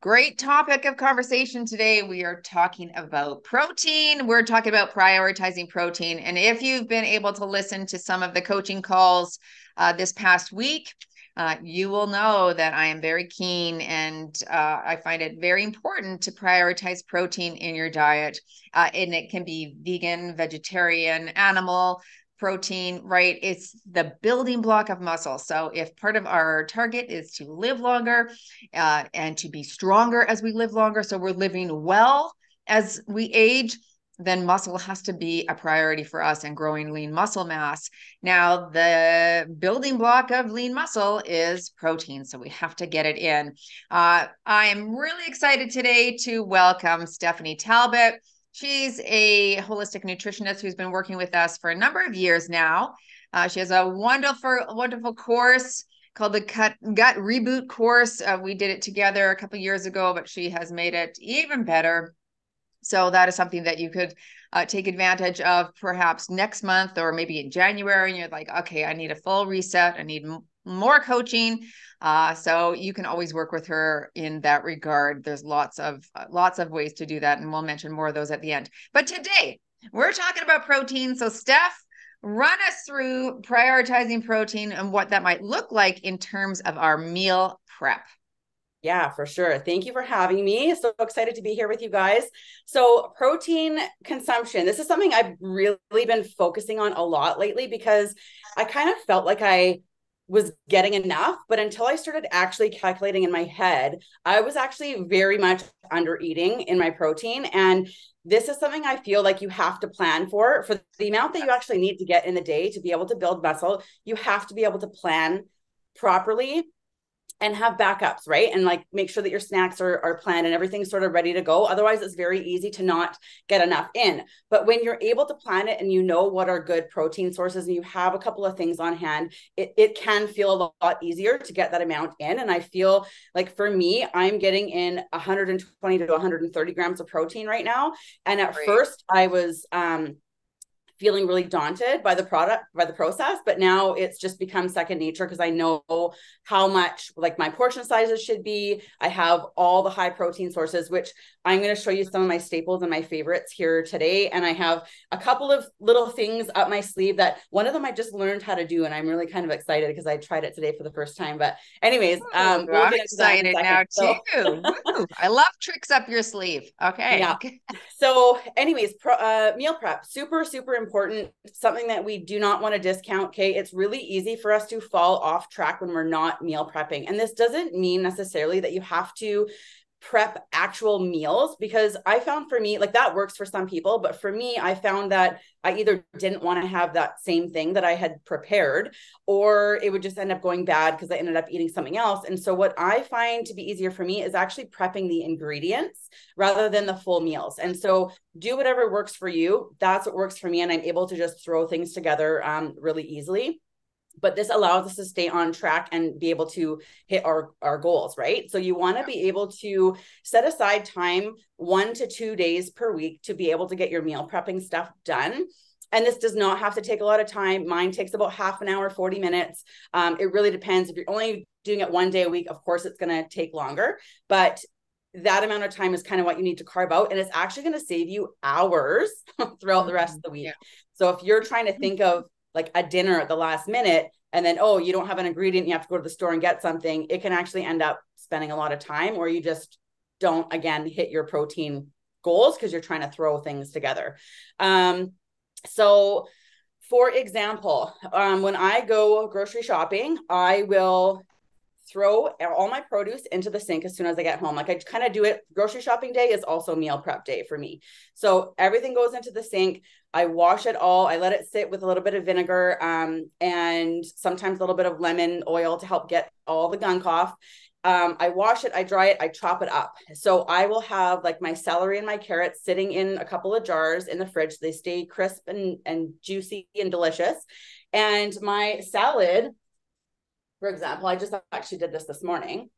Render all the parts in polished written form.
Great topic of conversation today. We are talking about protein. We're talking about prioritizing protein. And if you've been able to listen to some of the coaching calls this past week, you will know that I am very keen and I find it very important to prioritize protein in your diet. And it can be vegan, vegetarian, animal protein, right? It's the building block of muscle. So if part of our target is to live longer and to be stronger as we live longer, so we're living well as we age, then muscle has to be a priority for us and growing lean muscle mass. Now, the building block of lean muscle is protein, so we have to get it in. I am really excited today to welcome Stephanie Talbot. She's a holistic nutritionist who's been working with us for a number of years now. She has a wonderful course called the Gut Reboot course. We did it together a couple of years ago, but she has made it even better. So that is something that you could take advantage of perhaps next month or maybe in January. And you're like, okay, I need a full reset. I need more coaching. So you can always work with her in that regard. There's lots of ways to do that. And we'll mention more of those at the end. But today we're talking about protein. So Steph, run us through prioritizing protein and what that might look like in terms of our meal prep. Yeah, for sure. Thank you for having me. So excited to be here with you guys. So protein consumption, this is something I've really been focusing on a lot lately because I kind of felt like I was getting enough, but until I started actually calculating in my head, I was actually very much under eating in my protein. And this is something I feel like you have to plan for the amount that you actually need to get in the day to be able to build muscle. You have to be able to plan properly and have backups, right? And like make sure that your snacks are planned and everything's sort of ready to go. Otherwise, it's very easy to not get enough in. But when you're able to plan it and you know what are good protein sources and you have a couple of things on hand, it can feel a lot easier to get that amount in. And I feel like for me, I'm getting in 120 to 130 grams of protein right now. And at first I was feeling really daunted by the process, but now it's just become second nature because I know how much like my portion sizes should be. I have all the high protein sources, which I'm going to show you some of my staples and my favorites here today. And I have a couple of little things up my sleeve that one of them I just learned how to do. And I'm really kind of excited because I tried it today for the first time. But anyways, we'll get into that in a second. Now too. So, I love tricks up your sleeve. Okay. Yeah. So anyways, meal prep, super important, something that we do not want to discount. Okay. It's really easy for us to fall off track when we're not meal prepping. And this doesn't mean necessarily that you have to prep actual meals, because I found for me, like that works for some people, but for me, I found that I either didn't want to have that same thing that I had prepared, or it would just end up going bad because I ended up eating something else. And so what I find to be easier for me is actually prepping the ingredients rather than the full meals. And so do whatever works for you. That's what works for me. And I'm able to just throw things together really easily. But this allows us to stay on track and be able to hit our goals, right? So you want to be able to set aside time 1 to 2 days per week to be able to get your meal prepping stuff done. And this does not have to take a lot of time. Mine takes about half an hour, 40 minutes. It really depends. If you're only doing it 1 day a week, of course, it's going to take longer. But that amount of time is kind of what you need to carve out. And it's actually going to save you hours throughout the rest of the week. Yeah. So if you're trying to think of like a dinner at the last minute, and then, oh, you don't have an ingredient, you have to go to the store and get something, it can actually end up spending a lot of time, or you just don't, again, hit your protein goals because you're trying to throw things together. So for example, when I go grocery shopping, I will throw all my produce into the sink as soon as I get home. Like I kind of do it. Grocery shopping day is also meal prep day for me. So everything goes into the sink. I wash it all. I let it sit with a little bit of vinegar and sometimes a little bit of lemon oil to help get all the gunk off. I wash it, I dry it, I chop it up. So I will have like my celery and my carrots sitting in a couple of jars in the fridge. So they stay crisp and juicy and delicious. And my salad, for example, I just actually did this morning,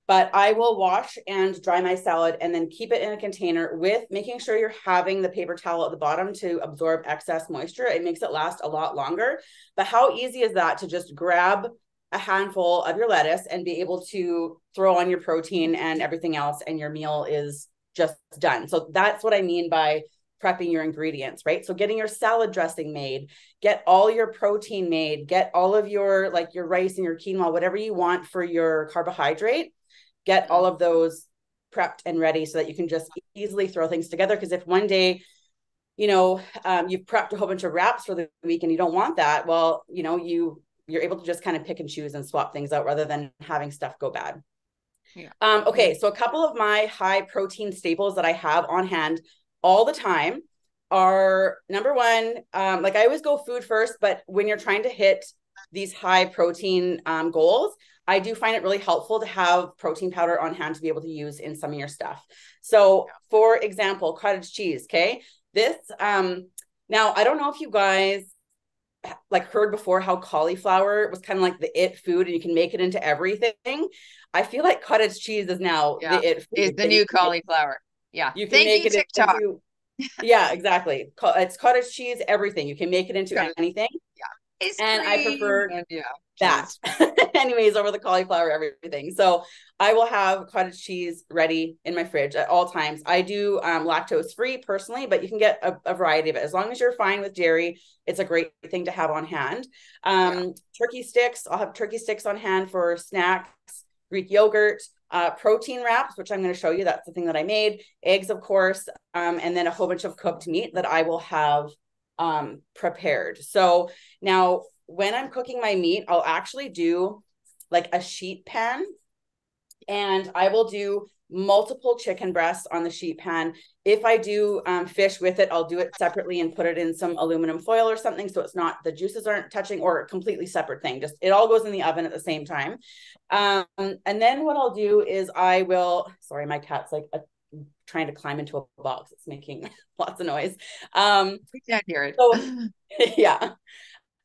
but I will wash and dry my salad and then keep it in a container with making sure you're having the paper towel at the bottom to absorb excess moisture. It makes it last a lot longer. But how easy is that to just grab a handful of your lettuce and be able to throw on your protein and everything else, and your meal is just done. So that's what I mean by prepping your ingredients, right? So getting your salad dressing made, get all your protein made, get all of your, like your rice and your quinoa, whatever you want for your carbohydrate, get all of those prepped and ready so that you can just easily throw things together. Because if one day, you know, you've prepped a whole bunch of wraps for the week and you don't want that, well, you know, you're able to just kind of pick and choose and swap things out rather than having stuff go bad. Yeah. Okay. So a couple of my high protein staples that I have on hand all the time are, number one, like I always go food first, but when you're trying to hit these high protein goals, I do find it really helpful to have protein powder on hand to be able to use in some of your stuff. So for example, cottage cheese. Okay. This, now I don't know if you guys like heard before how cauliflower was kind of like the it food and you can make it into everything. I feel like cottage cheese is now the it food. Is the new cauliflower. Yeah. You can Thank make you, it TikTok. into, yeah, exactly. It's cottage cheese, everything. You can make it into anything. Yeah. Ice and cream. I prefer And that anyways over the cauliflower, everything. So I will have cottage cheese ready in my fridge at all times. I do lactose free personally, but you can get a variety of it. As long as you're fine with dairy, it's a great thing to have on hand. Turkey sticks. I'll have turkey sticks on hand for snacks, Greek yogurt, protein wraps, which I'm going to show you. That's the thing that I made. Eggs, of course, and then a whole bunch of cooked meat that I will have prepared. So now when I'm cooking my meat, I'll actually do like a sheet pan, and I will do multiple chicken breasts on the sheet pan. If I do fish with it, I'll do it separately and put it in some aluminum foil or something, so it's not, the juices aren't touching, or a completely separate thing. Just, it all goes in the oven at the same time. And then what I'll do is I will, sorry, my cat's like trying to climb into a box. It's making lots of noise. We can't hear it. So, yeah.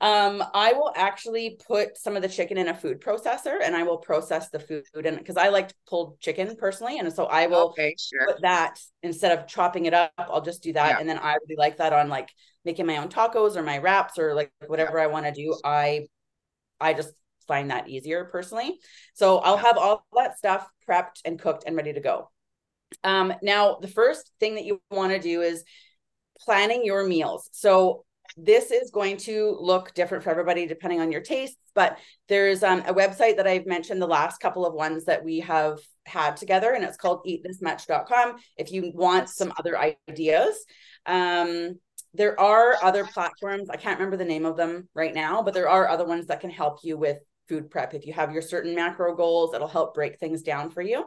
I will actually put some of the chicken in a food processor, and I will process the food in, because I like pulled chicken personally. And so I will put that, instead of chopping it up, I'll just do that. And then I really like that on like making my own tacos or my wraps or like whatever I want to do. I just find that easier personally. So I'll have all that stuff prepped and cooked and ready to go. Now the first thing that you want to do is planning your meals. So this is going to look different for everybody depending on your tastes, but there's a website that I've mentioned the last couple of ones that we have had together, and it's called eatthismuch.com. If you want some other ideas, there are other platforms. I can't remember the name of them right now, but there are other ones that can help you with food prep. If you have your certain macro goals, it'll help break things down for you.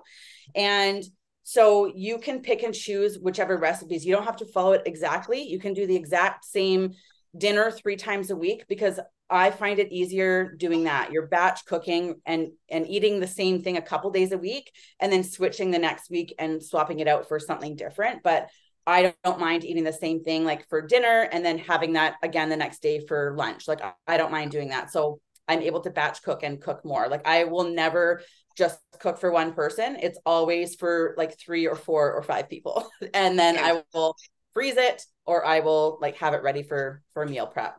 And so you can pick and choose whichever recipes. You don't have to follow it exactly. You can do the exact same dinner 3 times a week, because I find it easier doing that. You're batch cooking and eating the same thing a couple days a week, and then switching the next week and swapping it out for something different. But I don't mind eating the same thing like for dinner and then having that again the next day for lunch. Like I don't mind doing that. So I'm able to batch cook and cook more. Like I will never just cook for one person. It's always for like 3 or 4 or 5 people. And then I will freeze it, or I will like have it ready for meal prep.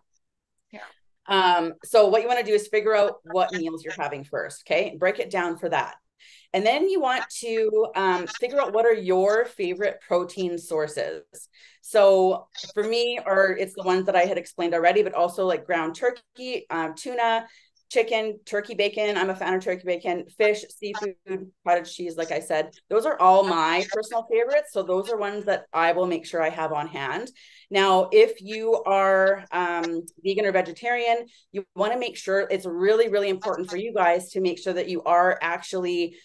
So what you want to do is figure out what meals you're having first. Okay. Break it down for that. And then you want to figure out what are your favorite protein sources. So for me, or it's the ones that I had explained already, but also like ground turkey, tuna, chicken, turkey bacon. I'm a fan of turkey bacon, fish, seafood, cottage cheese. Like I said, those are all my personal favorites. So those are ones that I will make sure I have on hand. Now, if you are vegan or vegetarian, you want to make sure, it's really, really important for you guys to make sure that you are actually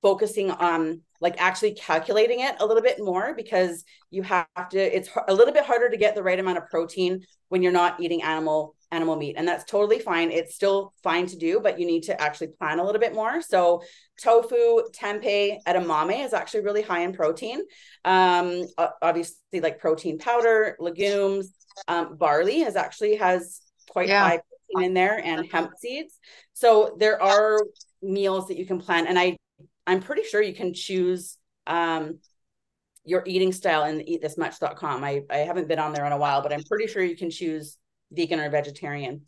focusing on like actually calculating it a little bit more, because you have to, it's a little bit harder to get the right amount of protein when you're not eating animal meat. And that's totally fine. It's still fine to do, but you need to actually plan a little bit more. So tofu, tempeh, edamame is actually really high in protein. Obviously like protein powder, legumes, barley has quite high protein in there, and hemp seeds. So there are meals that you can plan. And I'm pretty sure you can choose your eating style in the eatthismuch.com. I haven't been on there in a while, but I'm pretty sure you can choose vegan or vegetarian.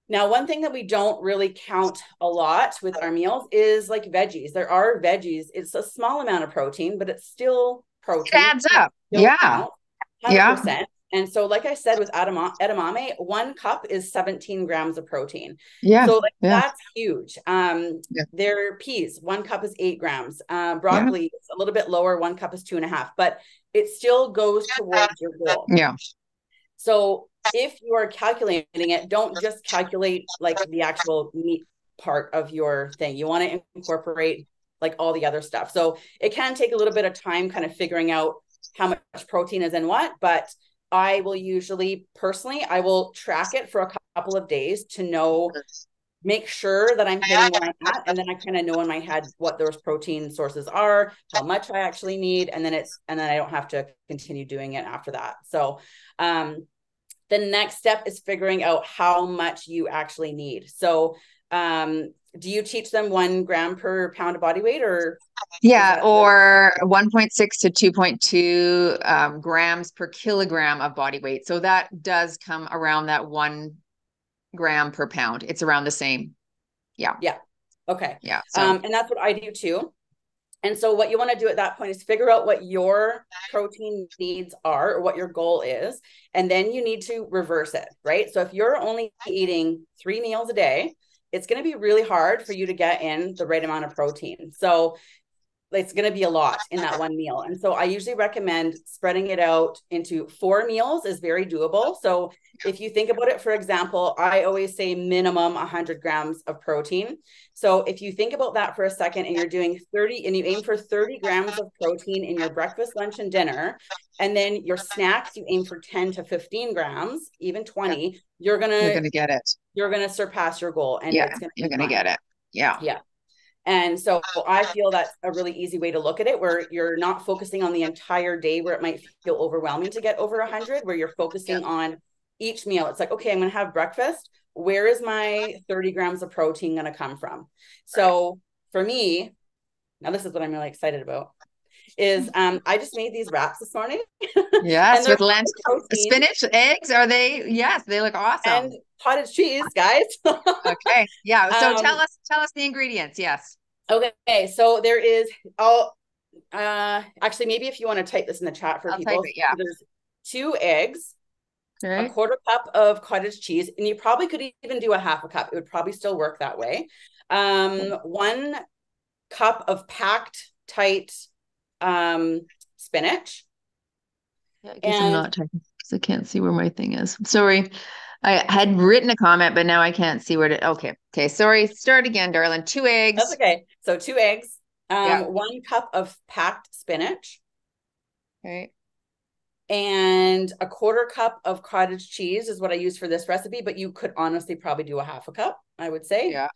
Now, one thing that we don't really count a lot with our meals is like veggies. There are veggies. It's a small amount of protein, but it's still It protein. adds up. It still Yeah. counts, Yeah. 100%. And so, like I said, with edamame, 1 cup is 17 grams of protein. Yeah. So like Yeah. that's huge. Yeah. Their peas, 1 cup is 8 grams. Yeah. Broccoli is a little bit lower, 1 cup is 2.5, but it still goes towards your goal. Yeah. So if you are calculating it, don't just calculate like the actual meat part of your thing. You want to incorporate like all the other stuff. So it can take a little bit of time kind of figuring out how much protein is in what, but I will usually personally, I will track it for a couple of days to know, make sure that I'm hitting where I'm at. And then I kind of know in my head what those protein sources are, how much I actually need. And then I don't have to continue doing it after that. So, the next step is figuring out how much you actually need. So, do you teach them 1 gram per pound of body weight, or? Yeah, or 1.6 to 2.2 grams per kilogram of body weight. So that does come around that 1 gram per pound. It's around the same. Yeah. Yeah. Okay. Yeah. So. And that's what I do too. And so what you want to do at that point is figure out what your protein needs are, or what your goal is. And then you need to reverse it, right? So if you're only eating 3 meals a day, it's going to be really hard for you to get in the right amount of protein. So it's going to be a lot in that 1 meal. And so I usually recommend spreading it out into 4 meals is very doable. So if you think about it, for example, I always say minimum 100 grams of protein. So if you think about that for a second and you're doing 30 and you aim for 30 grams of protein in your breakfast, lunch, and dinner, and then your snacks, you aim for 10 to 15 grams, even 20, you're going to get it. You're going to surpass your goal. And yeah, it's going to you're going to get it. Yeah. Yeah. And so I feel that's a really easy way to look at it, where you're not focusing on the entire day where it might feel overwhelming to get over 100, where you're focusing on each meal. It's like, okay, I'm going to have breakfast. Where is my 30 grams of protein going to come from? So for me, now this is what I'm really excited about, is I just made these wraps this morning. Yes, with lentil, spinach, eggs. Are they? Yes, they look awesome. And cottage cheese, guys. Okay. Yeah. So tell us the ingredients. Yes. Okay. So there is actually, maybe if you want to type this in the chat for people. Type it, yeah. So there's 2 eggs, okay, a 1/4 cup of cottage cheese, and you probably could even do a 1/2 cup. It would probably still work that way. 1 cup of packed tight spinach. Yeah, I guess I'm not typing because I can't see where my thing is. Sorry. I had written a comment, but now I can't see where to. Okay. Sorry. Start again, darling. 2 eggs. That's okay. So 2 eggs, 1 cup of packed spinach. Okay. And a 1/4 cup of cottage cheese is what I use for this recipe, but you could honestly probably do a 1/2 cup, I would say. Yeah.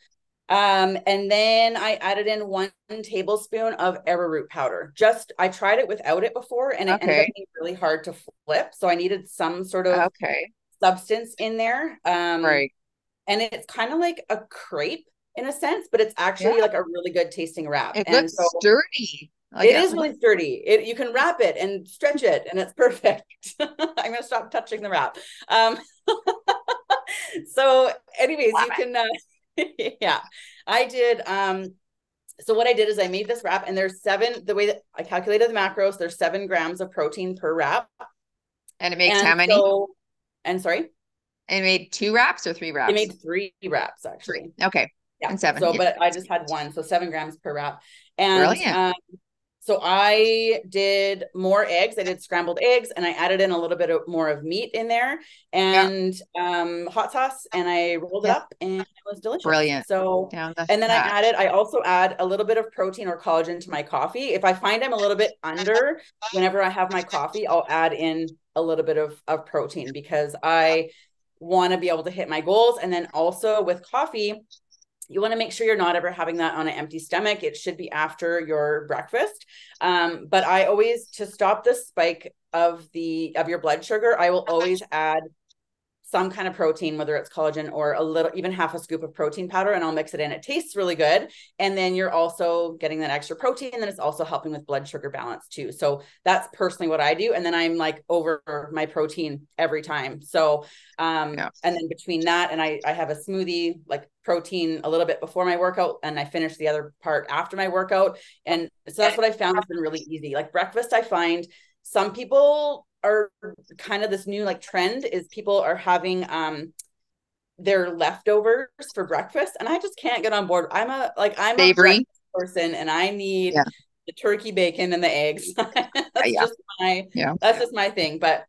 And then I added in 1 tablespoon of arrowroot powder. I tried it without it before, and it ended up being really hard to flip. So I needed some sort of substance in there. Right. And it's kind of like a crepe in a sense, but it's actually like a really good tasting wrap. It looks sturdy. It is really sturdy. You can wrap it and stretch it, and it's perfect. I'm going to stop touching the wrap. So anyways, you can, yeah, I did. So what I did is I made this wrap, and there's 7, the way that I calculated the macros, there's 7 grams of protein per wrap. And it makes how many? Sorry? It made 2 wraps or 3 wraps? It made 3 wraps, actually. 3. Okay. Yeah. And 7. So, but I just had 1, so 7 grams per wrap. And brilliant. so I did more eggs. I did scrambled eggs, and I added in a little bit more of meat in there, and hot sauce, and I rolled it up, and it was delicious. Brilliant. So, and then I also add a little bit of protein or collagen to my coffee. If I find I'm a little bit under, whenever I have my coffee, I'll add in a little bit of protein, because I want to be able to hit my goals. And then also with coffee, you want to make sure you're not ever having that on an empty stomach. It should be after your breakfast. But I always, to stop the spike of your blood sugar, I will always add some kind of protein, whether it's collagen or a little, even half a scoop of protein powder, and I'll mix it in. It tastes really good. And then you're also getting that extra protein, and then it's also helping with blood sugar balance too. So that's personally what I do. And then I'm like over my protein every time. So, and then between that and I have a smoothie, like protein a little bit before my workout, and I finish the other part after my workout. And so that's what I found has been really easy. Like breakfast, I find some people are kind of this new like trend is people are having their leftovers for breakfast, and I just can't get on board. I'm a breakfast person, and I need the turkey bacon and the eggs. That's just my thing. But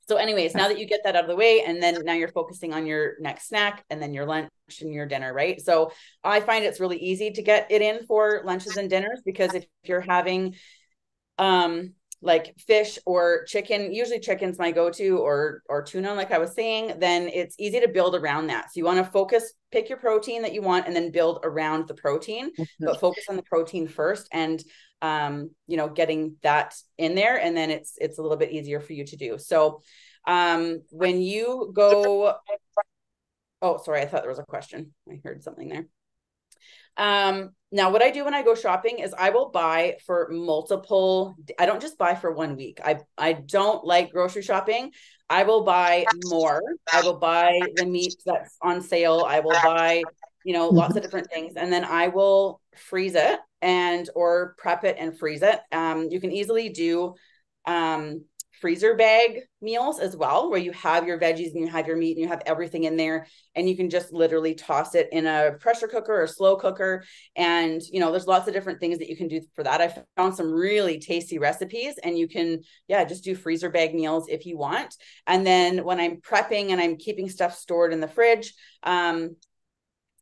so anyways, now that you get that out of the way, and then now you're focusing on your next snack and then your lunch and your dinner, right? So I find it's really easy to get it in for lunches and dinners, because if you're having like fish or chicken, usually chicken's my go-to, or tuna, like I was saying, then it's easy to build around that. So you want to pick your protein that you want, and then build around the protein, but focus on the protein first, and getting that in there, and then it's a little bit easier for you to do. So when you go, oh, sorry, I thought there was a question. I heard something there. Now what I do when I go shopping is I will buy for multiple, I don't just buy for 1 week. I don't like grocery shopping. I will buy more. I will buy the meat that's on sale. I will buy, lots of different things. And then I will freeze it or prep it and freeze it. You can easily do, freezer bag meals as well, where you have your veggies and you have your meat and you have everything in there, and you can just literally toss it in a pressure cooker or slow cooker. And there's lots of different things that you can do for that. I found some really tasty recipes, and you can just do freezer bag meals if you want. And then when I'm prepping and I'm keeping stuff stored in the fridge,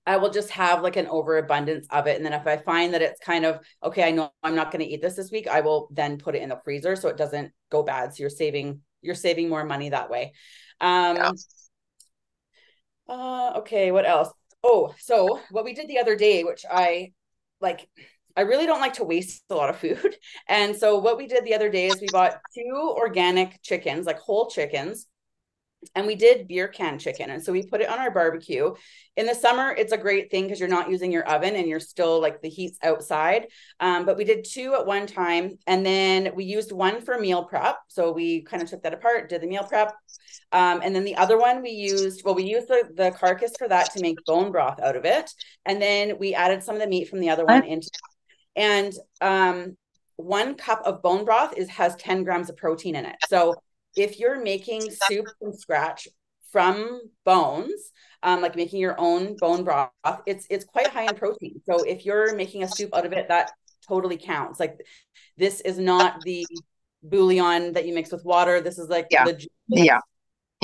I will just have like an overabundance of it. And then if I find that it's kind of, okay, I know I'm not going to eat this week, I will then put it in the freezer so it doesn't go bad. So you're saving more money that way. Okay, what else? Oh, so what we did the other day, which I really don't like to waste a lot of food. And so what we did the other day is we bought 2 organic chickens, like whole chickens, and we did beer can chicken. And so we put it on our barbecue. In the summer, it's a great thing because you're not using your oven and you're still like the heat's outside. But we did 2 at one time. And then we used 1 for meal prep. So we kind of took that apart, did the meal prep. And then the other one we used the carcass for that to make bone broth out of it. And then we added some of the meat from the other one into it. And 1 cup of bone broth has 10 grams of protein in it. So if you're making soup from scratch from bones, like making your own bone broth, it's quite high in protein. So if you're making a soup out of it, that totally counts. Like this is not the bouillon that you mix with water. This is like legit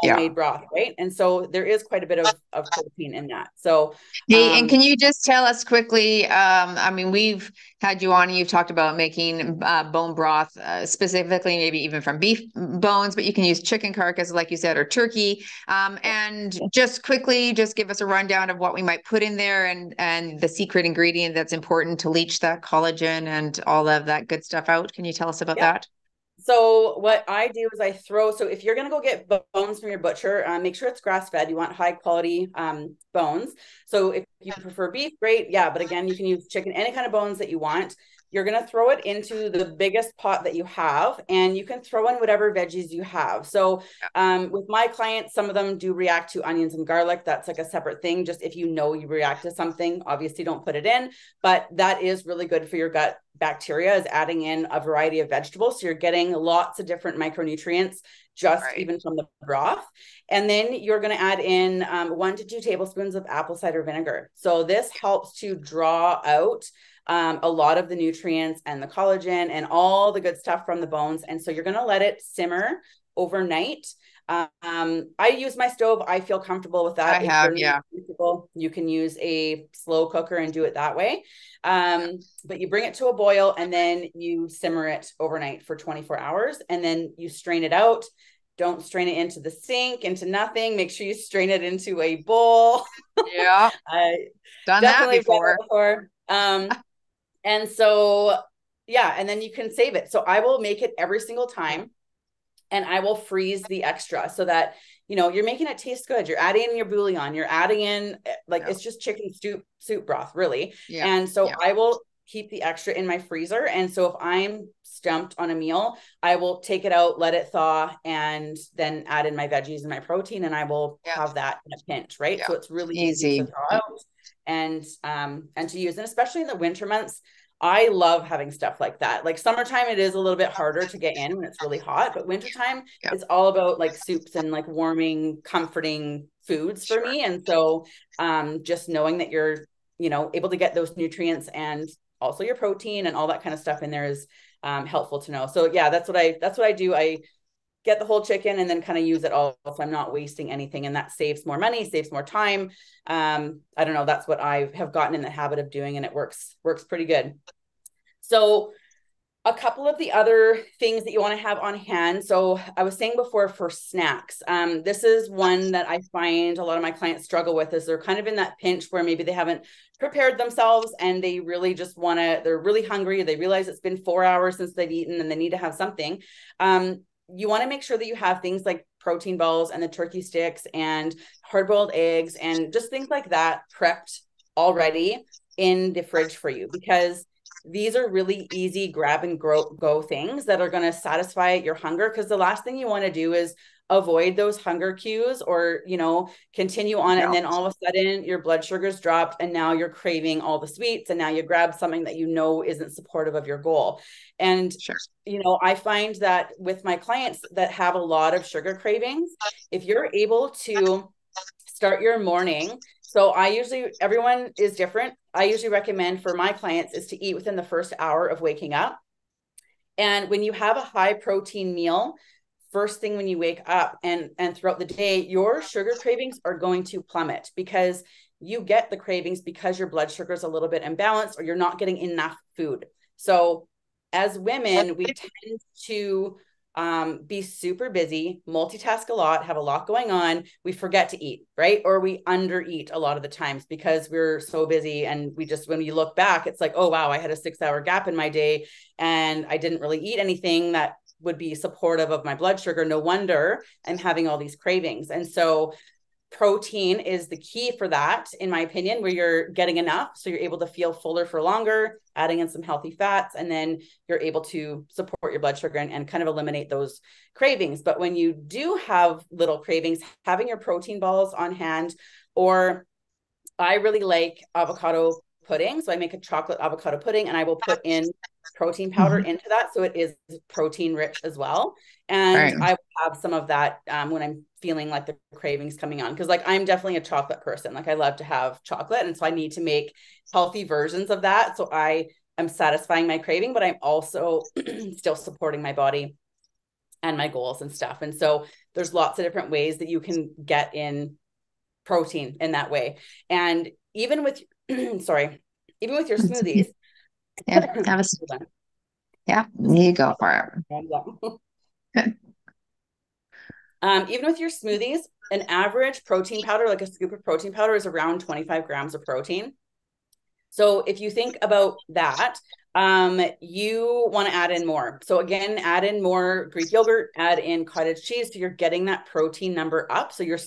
homemade broth, right? And so there is quite a bit of protein in that. So hey, and can you just tell us quickly, I mean, we've had you on, you've talked about making bone broth, specifically maybe even from beef bones, but you can use chicken carcass, like you said, or turkey. And just quickly, just give us a rundown of what we might put in there, and the secret ingredient that's important to leach that collagen and all of that good stuff out. Can you tell us about that? So what I do is so if you're going to go get bones from your butcher, make sure it's grass-fed. You want high quality bones. So if you prefer beef, great. Yeah. But again, you can use chicken, any kind of bones that you want. You're going to throw it into the biggest pot that you have, and you can throw in whatever veggies you have. So with my clients, some of them do react to onions and garlic. That's like a separate thing. Just if you react to something, obviously don't put it in, but that is really good for your gut bacteria, is adding in a variety of vegetables. So you're getting lots of different micronutrients even from the broth. And then you're going to add in 1 to 2 tablespoons of apple cider vinegar. So this helps to draw out a lot of the nutrients and the collagen and all the good stuff from the bones. And so you're going to let it simmer overnight. I use my stove. I feel comfortable with that. You can use a slow cooker and do it that way. But you bring it to a boil, and then you simmer it overnight for 24 hours. And then you strain it out. Don't strain it into the sink, into nothing. Make sure you strain it into a bowl. Yeah. Done that before. And so, and then you can save it. So I will make it every single time, and I will freeze the extra so that you're making it taste good. You're adding in your bouillon, you're adding in it's just chicken soup broth, really. Yeah. And so I will keep the extra in my freezer. And so if I'm stumped on a meal, I will take it out, let it thaw, and then add in my veggies and my protein, and I will have that in a pinch, right? So it's really easy to thaw out and to use. And especially in the winter months, I love having stuff like that. Like summertime, it is a little bit harder to get in when it's really hot, but wintertime, it's all about like soups and like warming, comforting foods for me. And so just knowing that you're, able to get those nutrients and also your protein and all that kind of stuff in there is helpful to know. So yeah, that's what I do. I get the whole chicken and then kind of use it all. So I'm not wasting anything, and that saves more money, saves more time. I don't know. That's what I have gotten in the habit of doing, and it works pretty good. So a couple of the other things that you want to have on hand. So I was saying before, for snacks, this is one that I find a lot of my clients struggle with, is they're kind of in that pinch where maybe they haven't prepared themselves and they really just they're really hungry. They realize it's been 4 hours since they've eaten and they need to have something. You want to make sure that you have things like protein balls and the turkey sticks and hard-boiled eggs and just things like that prepped already in the fridge for you, because these are really easy grab and go things that are going to satisfy your hunger. Because the last thing you want to do is avoid those hunger cues or, continue on. And then all of a sudden your blood sugar's dropped and now you're craving all the sweets. And now you grab something that isn't supportive of your goal. And, I find that with my clients that have a lot of sugar cravings, if you're able to start your morning. So everyone is different. I usually recommend for my clients is to eat within the first hour of waking up. And when you have a high protein meal, first thing when you wake up and throughout the day, your sugar cravings are going to plummet, because you get the cravings because your blood sugar is a little bit imbalanced or you're not getting enough food. So as women, we tend to be super busy, multitask a lot, have a lot going on. We forget to eat, right? Or we undereat a lot of the times because we're so busy. And when we look back, it's like, oh, wow, I had a 6-hour gap in my day and I didn't really eat anything that would be supportive of my blood sugar. No wonder I'm having all these cravings. And so protein is the key for that, in my opinion, where you're getting enough. So you're able to feel fuller for longer, adding in some healthy fats, and then you're able to support your blood sugar and kind of eliminate those cravings. But when you do have little cravings, having your protein balls on hand, or I really like avocado pudding. So I make a chocolate avocado pudding and I will put in protein powder into that. So it is protein rich as well. And I will have some of that when I'm feeling like the cravings coming on. Cause I'm definitely a chocolate person. I love to have chocolate. And so I need to make healthy versions of that. So I am satisfying my craving, but I'm also still supporting my body and my goals and stuff. And so there's lots of different ways that you can get in protein in that way. And even with, even with your smoothies. You go for it. Even with your smoothies, an average protein powder, like a scoop of protein powder, is around 25 grams of protein. So if you think about that, you want to add in more. So again, add in more Greek yogurt, add in cottage cheese. So you're getting that protein number up. So you're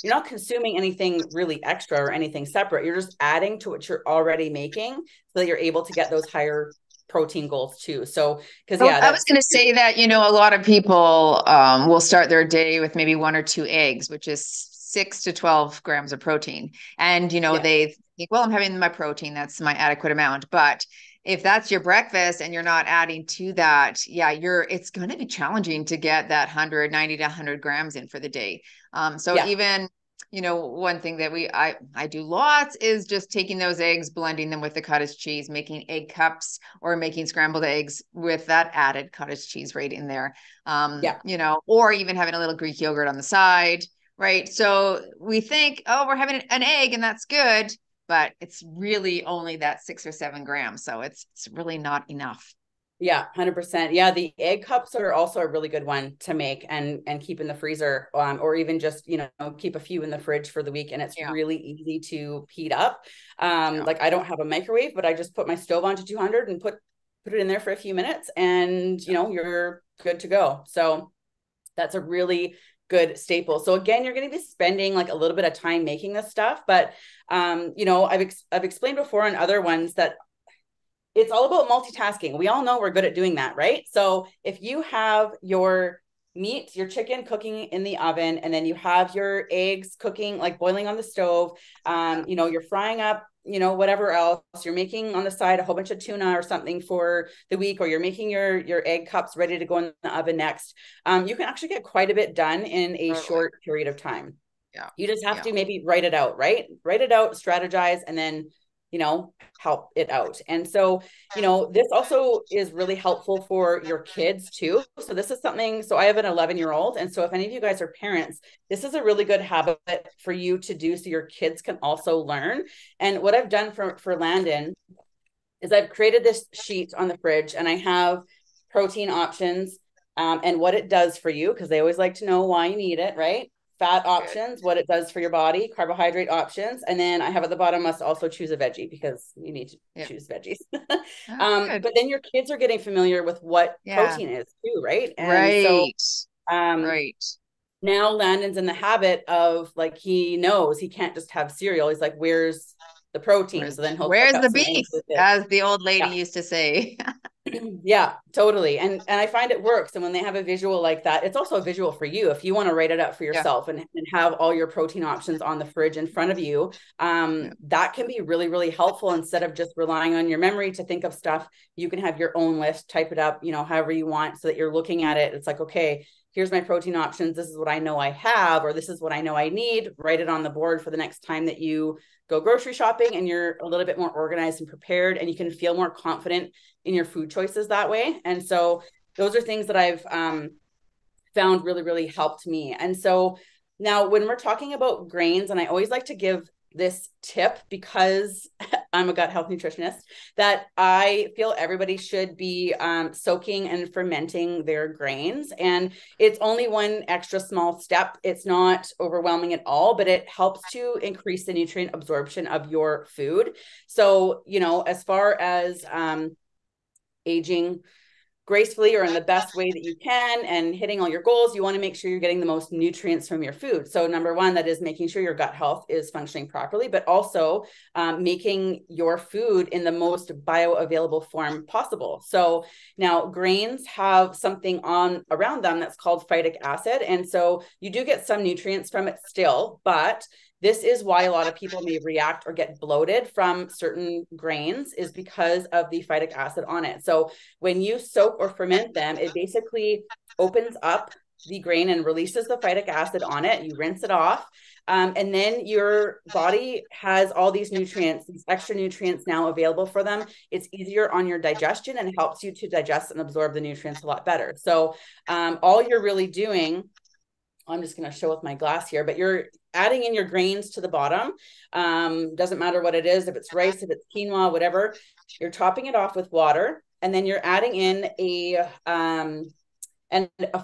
not consuming anything really extra or anything separate. You're just adding to what you're already making so that you're able to get those higher protein goals too. So, I was going to say that, a lot of people will start their day with maybe 1 or 2 eggs, which is 6 to 12 grams of protein. And, they think, well, I'm having my protein, that's my adequate amount. But if that's your breakfast and you're not adding to that, it's going to be challenging to get that 90 to 100 grams in for the day. Even, one thing that I do lots is just taking those eggs, blending them with the cottage cheese, making egg cups or making scrambled eggs with that added cottage cheese right in there. Or even having a little Greek yogurt on the side, right? So we think, oh, we're having an egg and that's good, but it's really only that 6 or 7 grams. So it's really not enough. Yeah, 100%. Yeah. The egg cups are also a really good one to make and keep in the freezer, or even just, keep a few in the fridge for the week. And it's really easy to heat up. I don't have a microwave, but I just put my stove on to 200 and put it in there for a few minutes and, you're good to go. So that's a really good staple. So again, you're going to be spending like a little bit of time making this stuff, but you know, I've explained before in other ones that it's all about multitasking. We all know we're good at doing that, right? So if you have your meat, your chicken cooking in the oven, and then you have your eggs cooking, like boiling on the stove, you know, you're frying up, you know, whatever else you're making on the side, a whole bunch of tuna or something for the week, or you're making your egg cups ready to go in the oven next. You can actually get quite a bit done in a short period of time. Yeah. You just have to maybe write it out, right? Write it out, strategize, and then, you know, help it out. And so, you know, this also is really helpful for your kids too. So this is something, so I have an 11-year-old. And so if any of you guys are parents, this is a really good habit for you to do so your kids can also learn. And what I've done for Landon is I've created this sheet on the fridge, and I have protein options and what it does for you, because they always like to know why you need it, right? Fat options, what it does for your body, carbohydrate options. And then I have at the bottom, must also choose a veggie, because you need to choose veggies. But then your kids are getting familiar with what protein is too, right? And so now Landon's in the habit of, like, he knows he can't just have cereal. He's like, where's the protein? So then he'll where's the beef, as the old lady used to say. Yeah, totally. And I find it works. And when they have a visual like that, it's also a visual for you. If you want to write it up for yourself and have all your protein options on the fridge in front of you, that can be really, really helpful. Instead of just relying on your memory to think of stuff, you can have your own list, type it up, you know, however you want, so that you're looking at it. It's like, okay, here's my protein options. This is what I know I have, or this is what I know I need. Write it on the board for the next time that you go grocery shopping, and you're a little bit more organized and prepared, and you can feel more confident in your food choices that way. And so those are things that I've found really, really helped me. And so now when we're talking about grains, and I always like to give this tip, because I'm a gut health nutritionist, that I feel everybody should be soaking and fermenting their grains. And it's only one extra small step. It's not overwhelming at all, but it helps to increase the nutrient absorption of your food. So, you know, as far as aging gracefully or in the best way that you can and hitting all your goals, you want to make sure you're getting the most nutrients from your food. So number one, that is making sure your gut health is functioning properly, but also making your food in the most bioavailable form possible. So now grains have something on around them that's called phytic acid. And so you do get some nutrients from it still, but this is why a lot of people may react or get bloated from certain grains, is because of the phytic acid on it. So when you soak or ferment them, it basically opens up the grain and releases the phytic acid on it. You rinse it off. And then your body has all these nutrients, these extra nutrients now available for them. It's easier on your digestion and helps you to digest and absorb the nutrients a lot better. So all you're really doing, I'm just going to show with my glass here, but you're adding in your grains to the bottom. Doesn't matter what it is, if it's rice, if it's quinoa, whatever, you're topping it off with water, and then you're adding in a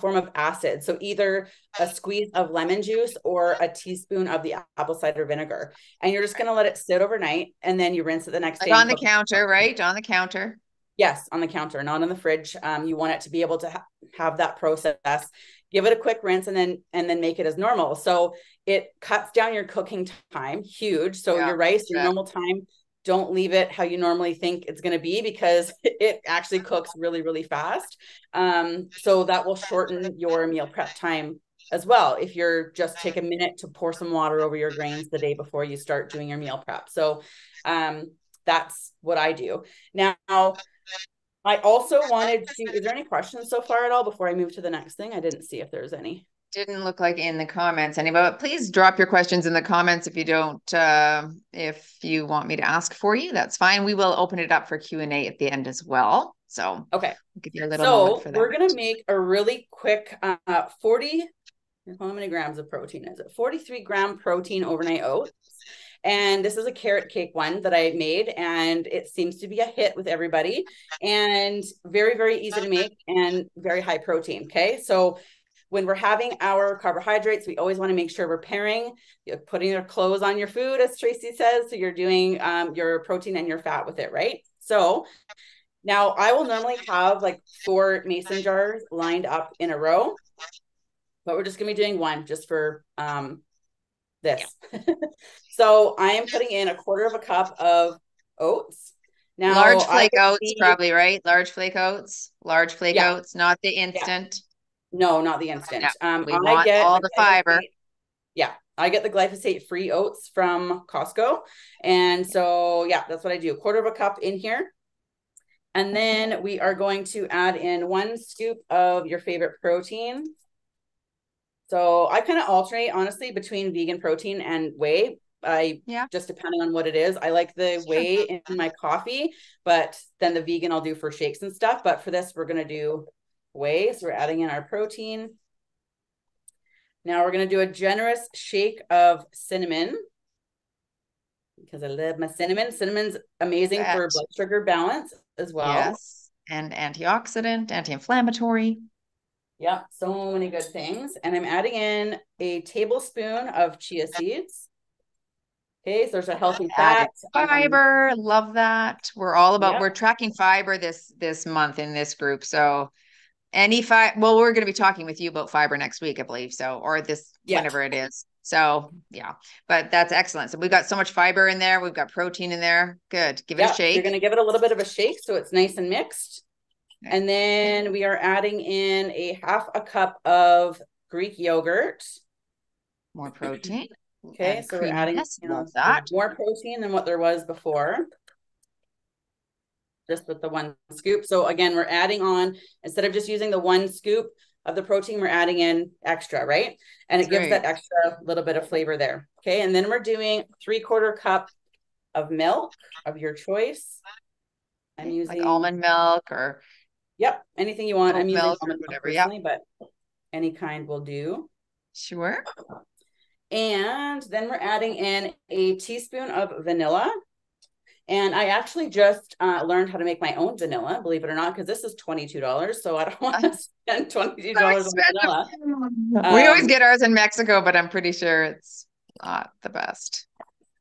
form of acid. So either a squeeze of lemon juice or a teaspoon of the apple cider vinegar. And you're just going to let it sit overnight, and then you rinse it the next day. On the counter, right? On the counter. Yes, on the counter, not in the fridge. You want it to be able to have that process. Give it a quick rinse, and then make it as normal. So it cuts down your cooking time, huge. So your rice, your normal time, don't leave it how you normally think it's going to be, because it actually cooks really, really fast. So that will shorten your meal prep time as well, if you're just take a minute to pour some water over your grains the day before you start doing your meal prep. So that's what I do. Now, I also wanted to, is there any questions so far at all before I move to the next thing? I didn't see if there's any. Didn't look like in the comments any, but please drop your questions in the comments if you don't, if you want me to ask for you, that's fine. We will open it up for Q&A at the end as well. So okay, I'll give you a little moment for that. We're going to make a really quick 40, how many grams of protein is it? 43-gram protein overnight oats. And this is a carrot cake one that I made, and it seems to be a hit with everybody, and very, very easy to make and very high protein. Okay. So when we're having our carbohydrates, we always want to make sure we're pairing, you're putting your clothes on your food, as Tracy says. So you're doing your protein and your fat with it, right? So now I will normally have like 4 mason jars lined up in a row. but we're just going to be doing one just for this. Yeah. So I am putting in 1/4 cup of oats. Now, large flake oats, probably, right? Large flake oats, yeah. oats, not the instant. Yeah. No, not the instant. We want all the fiber. Yeah, I get the glyphosate-free oats from Costco. And so, yeah, that's what I do. 1/4 cup in here. And then we are going to add in 1 scoop of your favorite protein. So I kind of alternate, honestly, between vegan protein and whey. Just depending on what it is. I like the whey in my coffee, but then the vegan I'll do for shakes and stuff. But for this, we're going to do whey. So we're adding in our protein. Now we're going to do a generous shake of cinnamon because I love my cinnamon. Cinnamon's amazing for blood sugar balance as well. Yes. And antioxidant, anti-inflammatory. Yeah, so many good things. And I'm adding in a tablespoon of chia seeds. Okay, so there's a healthy fat. Fiber, love that. We're all about, we're tracking fiber this month in this group. So any fiber, well, we're going to be talking with you about fiber next week, I believe. So, or this, whenever it is. So yeah, but that's excellent. So we've got so much fiber in there. We've got protein in there. Good. Give it a shake. You're going to give it a little bit of a shake so it's nice and mixed. Okay. And then we are adding in 1/2 cup of Greek yogurt. More protein. Okay, so we're adding more protein than what there was before. Just with the 1 scoop. So again, we're adding on, instead of just using the 1 scoop of the protein, we're adding in extra, right? And it gives that extra little bit of flavor there. Okay, and then we're doing 3/4 cup of milk of your choice. I'm using like almond milk or anything you want. I'm using milk almond milk personally, but any kind will do. Sure. And then we're adding in a teaspoon of vanilla. And I actually just learned how to make my own vanilla, believe it or not, because this is $22. So I don't want to spend $22 on vanilla. We always get ours in Mexico, but I'm pretty sure it's not the best.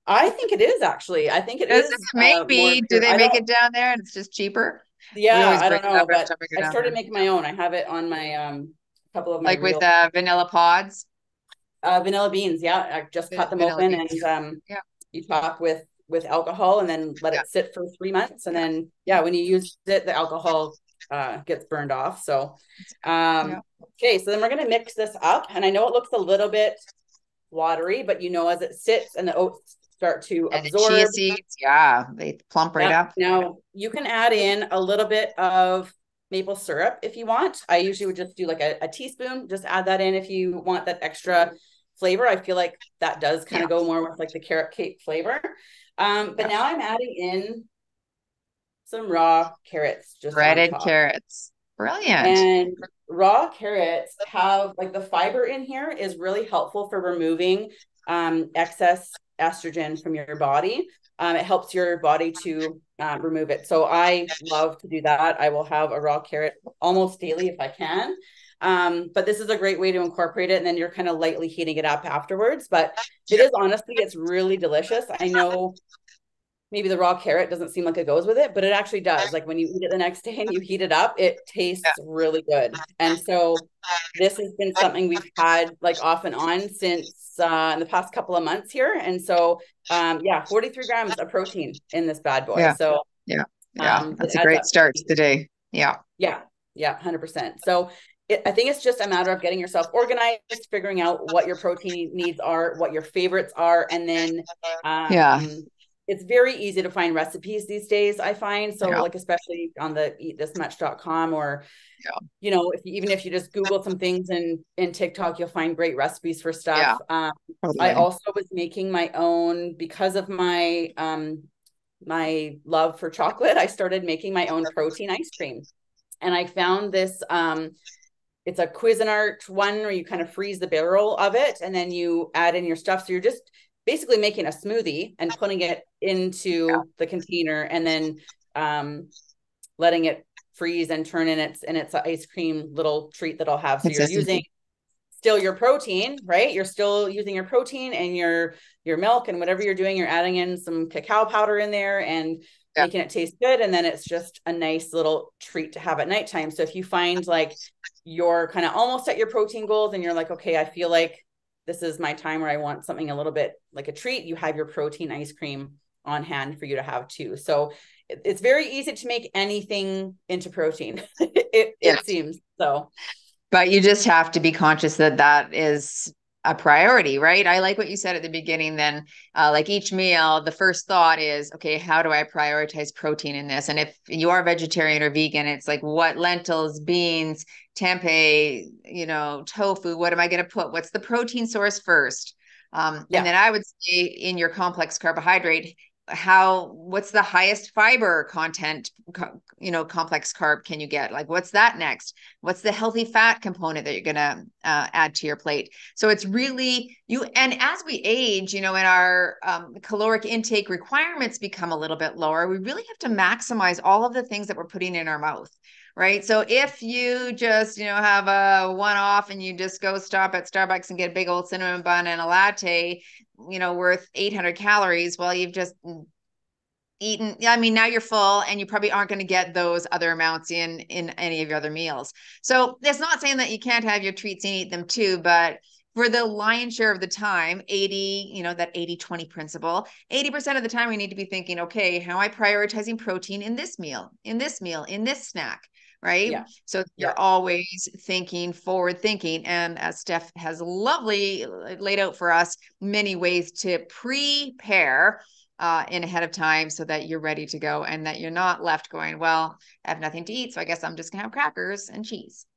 I think it is, actually. I think it is. Maybe. Do they make it down there and it's just cheaper? Yeah, I don't know, but I started making my own. I have it on my couple of my with vanilla pods. Vanilla beans, I just cut them open beans. And you top with alcohol and then let it sit for 3 months, and then when you use it, the alcohol gets burned off. So okay, so then we're going to mix this up, and I know it looks a little bit watery, but as it sits and the oats start to absorb, the chia seeds, they plump right up. Now you can add in a little bit of maple syrup if you want. I usually would just do like a teaspoon. Just add that in if you want that extra flavor. I feel like that does kind of go more with like the carrot cake flavor. But now I'm adding in some raw carrots, just breaded carrots. Brilliant. And raw carrots have, like, the fiber in here is really helpful for removing excess estrogen from your body. It helps your body to remove it. So I love to do that. I will have a raw carrot almost daily if I can. But this is a great way to incorporate it. And then you're kind of lightly heating it up afterwards. But it is, honestly, it's really delicious. I know maybe the raw carrot doesn't seem like it goes with it, but it actually does. Like when you eat it the next day and you heat it up, it tastes really good. And so this has been something we've had like off and on since in the past couple of months here. And so 43 grams of protein in this bad boy. So that's a great start to the day. Yeah, 100%. So I think it's just a matter of getting yourself organized, figuring out what your protein needs are, what your favorites are, and then it's very easy to find recipes these days, I find. So like, especially on the eatthismuch.com or, even if you just Google some things in TikTok, you'll find great recipes for stuff. I also was making my own, because of my, my love for chocolate, I started making my own protein ice cream. And I found this, it's a Cuisinart one where you kind of freeze the barrel of it and then you add in your stuff. So you're just basically making a smoothie and putting it into the container and then letting it freeze and turn in its ice cream little treat that I'll have. So you're using still your protein, right? You're still using your protein and your milk and whatever you're doing, you're adding in some cacao powder in there and Yeah. making it taste good. And then it's just a nice little treat to have at nighttime. So if you find like you're kind of almost at your protein goals and you're like, okay, I feel like this is my time where I want something a little bit like a treat, you have your protein ice cream on hand for you to have too. So it's very easy to make anything into protein. It seems so. But you just have to be conscious that that is a priority, right? I like what you said at the beginning. Then, like each meal, the first thought is, okay, how do I prioritize protein in this? And if you are vegetarian or vegan, it's like what lentils, beans, tempeh, tofu. What am I going to put? What's the protein source first? And then I would say in your complex carbohydrate, what's the highest fiber content, complex carb can you get? Like, what's that next? What's the healthy fat component that you're going to add to your plate? So it's really and as we age, and our caloric intake requirements become a little bit lower, we really have to maximize all of the things that we're putting in our mouth. Right. So if you just, have a one-off and you just go stop at Starbucks and get a big old cinnamon bun and a latte, worth 800 calories, well, you've just eaten. I mean, now you're full and you probably aren't going to get those other amounts in any of your other meals. So it's not saying that you can't have your treats and eat them too, but for the lion's share of the time, 80, that 80-20 principle, 80% of the time we need to be thinking, okay, how am I prioritizing protein in this meal, in this snack? Right. Yeah. So you're always forward thinking. And as Steph has lovely laid out for us, many ways to prepare in ahead of time so that you're ready to go and that you're not left going, well, I have nothing to eat, so I guess I'm just gonna have crackers and cheese.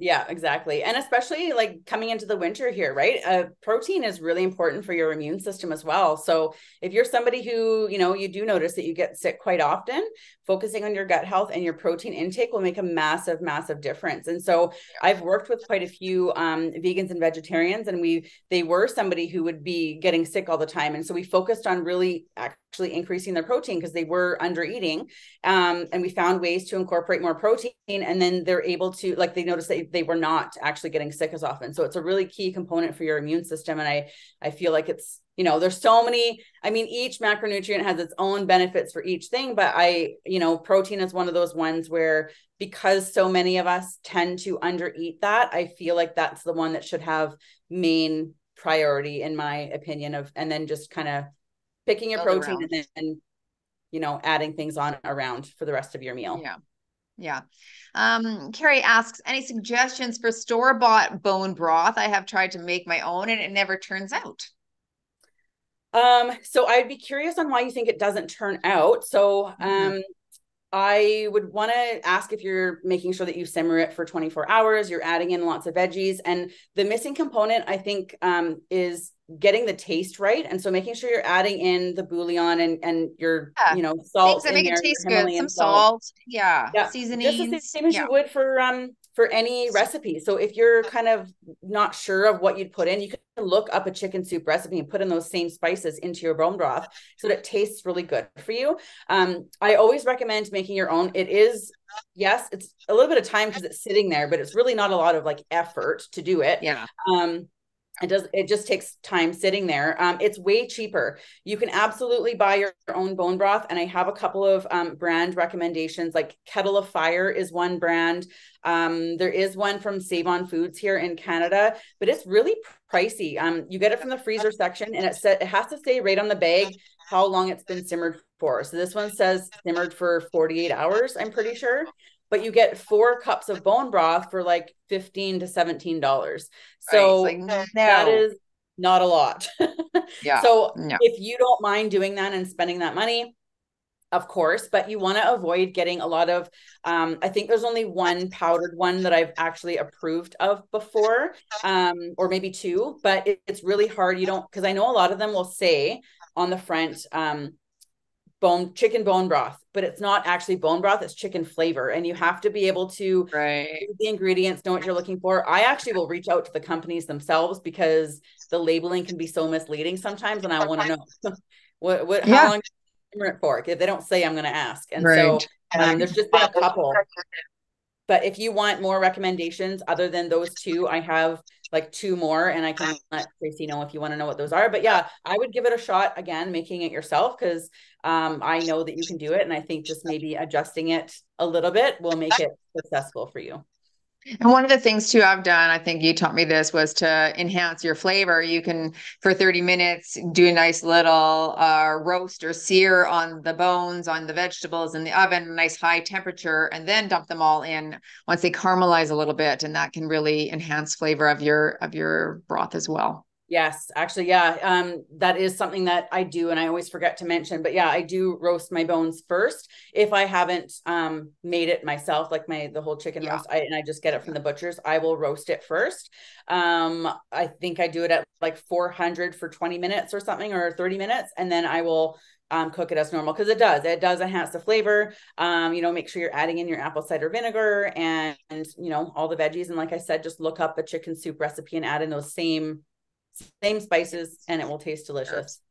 Yeah, exactly. And especially like coming into the winter here, right? Protein is really important for your immune system as well. So if you're somebody who, you do notice that you get sick quite often, focusing on your gut health and your protein intake will make a massive, massive difference. And so I've worked with quite a few vegans and vegetarians, and they were somebody who would be getting sick all the time. And so we focused on really actually increasing their protein because they were under eating. And we found ways to incorporate more protein, and then they're able to, like, they noticed that they were not actually getting sick as often. So it's a really key component for your immune system. And I feel like it's, there's so many, each macronutrient has its own benefits for each thing, but protein is one of those ones where, because so many of us tend to undereat that, I feel like that's the one that should have main priority in my opinion and then just kind of picking your protein and then, adding things on around for the rest of your meal. Yeah. Carrie asks, any suggestions for store-bought bone broth? I have tried to make my own and it never turns out. So I'd be curious on why you think it doesn't turn out. So, I would want to ask if you're making sure that you simmer it for 24 hours, you're adding in lots of veggies, and the missing component, I think, is getting the taste right. And so making sure you're adding in the bouillon and your, salt things that in make there, it taste your good, Himalayan some salt, seasonings, just the same as you would for any recipe. So if you're kind of not sure of what you'd put in, you can look up a chicken soup recipe and put in those same spices into your bone broth so that it tastes really good for you. I always recommend making your own. It is, yes, it's a little bit of time because it's sitting there, but it's really not a lot of like effort to do it. It just takes time sitting there. It's way cheaper. You can absolutely buy your own bone broth. And I have a couple of brand recommendations, like Kettle of Fire is one brand. There is one from Save On Foods here in Canada, but it's really pricey. You get it from the freezer section, and it has to say right on the bag how long it's been simmered for. So this one says simmered for 48 hours, I'm pretty sure. But you get 4 cups of bone broth for like $15 to $17. So that is not a lot. So if you don't mind doing that and spending that money, of course, but you want to avoid getting a lot of, I think there's only one powdered one that I've actually approved of before, or maybe 2, but it's really hard. Because I know a lot of them will say on the front, chicken bone broth, but it's not actually bone broth, it's chicken flavor. And you have to be able to read the ingredients, know what you're looking for. I actually will reach out to the companies themselves because the labeling can be so misleading sometimes. And I want to know how long it for. If they don't say, I'm going to ask. And so there's just been a couple But if you want more recommendations other than those two, I have like two more, and I can let Tracy know if you want to know what those are. But yeah, I would give it a shot again, making it yourself, because I know that you can do it. And I think just maybe adjusting it a little bit will make it successful for you. And one of the things too I've done, I think you taught me this, was to enhance your flavor. You can, for 30 minutes, do a nice little roast or sear on the bones, on the vegetables in the oven, a nice high temperature, and then dump them all in once they caramelize a little bit. And that can really enhance flavor of your broth as well. Yes, actually, yeah. That is something that I do, and I always forget to mention. But yeah, I do roast my bones first if I haven't made it myself, like the whole chicken roast. And I just get it from the butchers. I will roast it first. I think I do it at like 400 for 20 minutes or something, or 30 minutes, and then I will cook it as normal, because it does enhance the flavor. Make sure you're adding in your apple cider vinegar and all the veggies. And like I said, just look up a chicken soup recipe and add in those same spices, and it will taste delicious.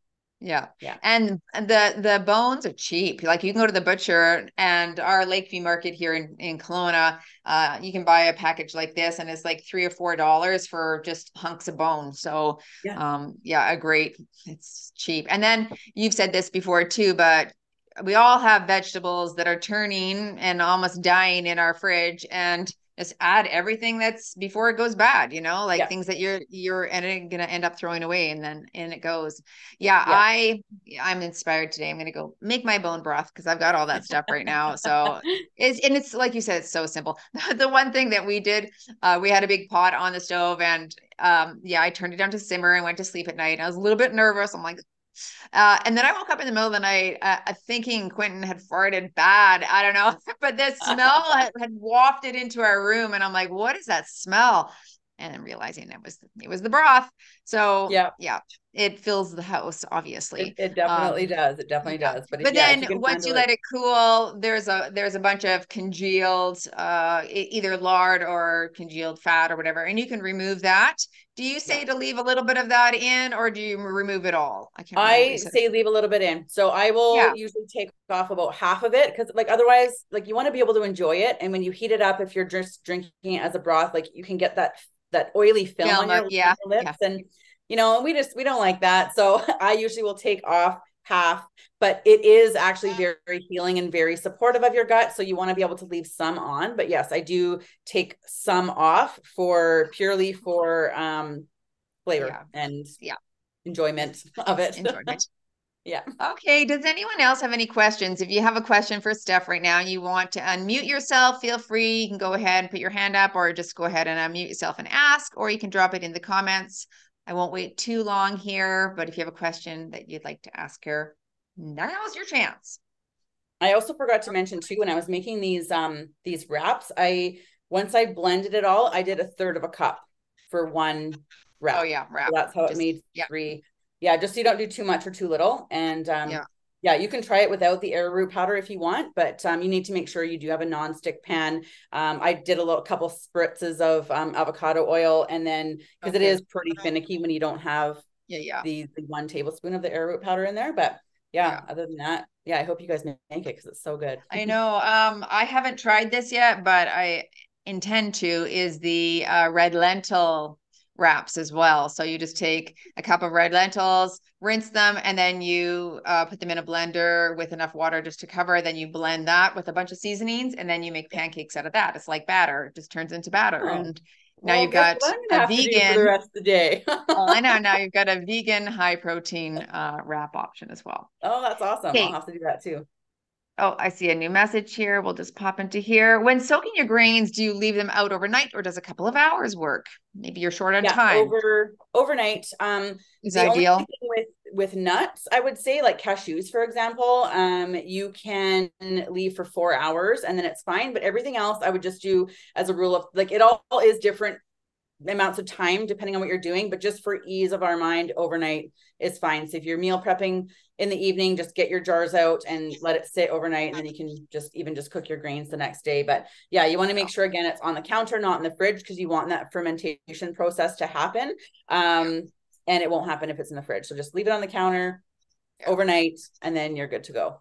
Yeah. And the bones are cheap. Like, you can go to the butcher, and our Lakeview market here in Kelowna, you can buy a package like this, and it's like $3 or $4 for just hunks of bone. So it's cheap. And then you've said this before too, but we all have vegetables that are turning and almost dying in our fridge, and just add everything that's before it goes bad, things that you're going to end up throwing away, and then in it goes. I'm inspired today. I'm going to go make my bone broth, because I've got all that stuff right now. So it's like you said, it's so simple. The one thing that we did, we had a big pot on the stove, and I turned it down to simmer and went to sleep at night. I was a little bit nervous. I'm like, and then I woke up in the middle of the night thinking Quentin had farted bad. I don't know, but the smell had wafted into our room, and I'm like, what is that smell? And then realizing it was the broth. So it fills the house, obviously. It definitely does. It definitely does. But then once you let it cool, there's a bunch of congealed, either lard or congealed fat or whatever, and you can remove that. Do you say to leave a little bit of that in, or do you remove it all? I say leave a little bit in. So I will usually take off about half of it, because otherwise, you want to be able to enjoy it. And when you heat it up, if you're just drinking it as a broth, you can get that oily film on your lips. And we don't like that. So I usually will take off half, but it is actually very, very healing and very supportive of your gut. So you want to be able to leave some on. But yes, I do take some off purely for flavor and enjoyment of it. Yeah. Okay. Does anyone else have any questions? If you have a question for Steph right now and you want to unmute yourself, feel free. You can go ahead and put your hand up, or just go ahead and unmute yourself and ask, or you can drop it in the comments. I won't wait too long here, but if you have a question that you'd like to ask her, now's your chance. I also forgot to mention too, when I was making these wraps, once I blended it all, I did 1/3 of a cup for one wrap. Oh yeah, wrap. So that's how it made 3. Yeah, just so you don't do too much or too little. And you can try it without the arrowroot powder if you want, but you need to make sure you do have a non-stick pan. I did a couple spritzes of avocado oil, and then because it is pretty finicky when you don't have the 1 tablespoon of the arrowroot powder in there. But other than that, I hope you guys make it, because it's so good. I know. I haven't tried this yet, but I intend to. Is the red lentil wraps as well. So you just take a cup of red lentils, rinse them, and then you put them in a blender with enough water just to cover. Then you blend that with a bunch of seasonings, and then you make pancakes out of that. It's like batter. It just turns into batter. And now you've got a vegan for the rest of the day. I know. Now you've got a vegan high protein wrap option as well. Oh, that's awesome. Okay. I'll have to do that too. Oh, I see a new message here. We'll just pop into here. When soaking your grains, do you leave them out overnight, or does a couple of hours work? Maybe you're short on time. Overnight. Is ideal. Only thing with nuts, I would say, like cashews, for example, you can leave for 4 hours and then it's fine. But everything else, I would just do as a rule of, it all is different amounts of time depending on what you're doing, but just for ease of our mind, overnight is fine. So if you're meal prepping in the evening, just get your jars out and let it sit overnight, and then you can just cook your grains the next day. But you want to make sure, again, it's on the counter, not in the fridge, because you want that fermentation process to happen. And it won't happen if it's in the fridge. So just leave it on the counter overnight, and then you're good to go.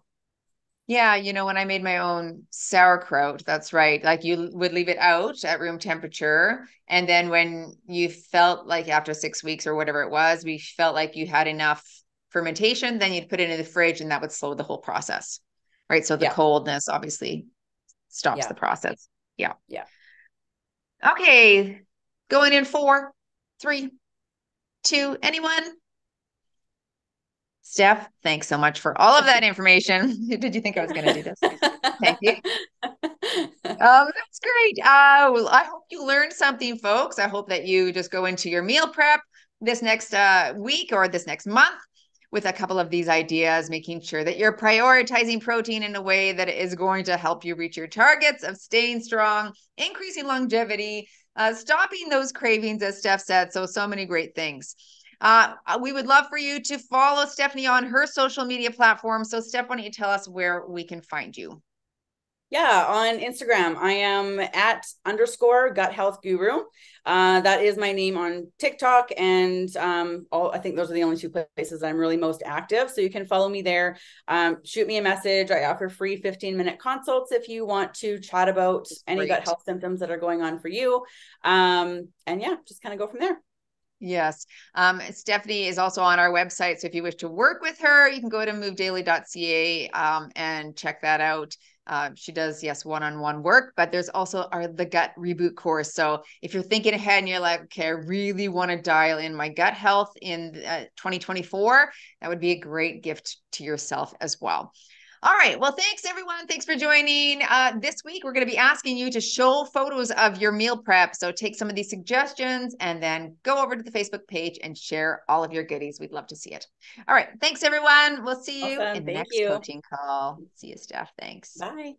Yeah, when I made my own sauerkraut, that's right. Like you would leave it out at room temperature. And then when you felt like after 6 weeks or whatever it was, we felt like you had enough fermentation, then you'd put it in the fridge and that would slow the whole process. Right. So the Yeah. coldness obviously stops Yeah. the process. Yeah. Yeah. Okay. Going in 4, 3, 2, anyone? Steph, thanks so much for all of that information. Did you think I was going to do this? Thank you. That's great. Well, I hope you learned something, folks. I hope that you just go into your meal prep this next week or this next month with a couple of these ideas, making sure that you're prioritizing protein in a way that is going to help you reach your targets of staying strong, increasing longevity, stopping those cravings, as Steph said. So many great things. We would love for you to follow Stephanie on her social media platforms. So, Steph, why don't you tell us where we can find you? Yeah, on Instagram, I am at _ gut health guru. That is my name on TikTok. And I think those are the only 2 places I'm really most active. So you can follow me there. Shoot me a message. I offer free 15-minute consults if you want to chat about any gut health symptoms that are going on for you. And yeah, just kind of go from there. Yes. Stephanie is also on our website. So if you wish to work with her, you can go to movedaily.ca and check that out. She does, yes, one-on-one work, but there's also the gut reboot course. So if you're thinking ahead and you're like, okay, I really want to dial in my gut health in 2024, that would be a great gift to yourself as well. All right. Well, thanks, everyone. Thanks for joining. This week, we're going to be asking you to show photos of your meal prep. So take some of these suggestions and then go over to the Facebook page and share all of your goodies. We'd love to see it. All right. Thanks, everyone. We'll see you Awesome. in the Thank next you. coaching call. See you, Steph. Thanks. Bye.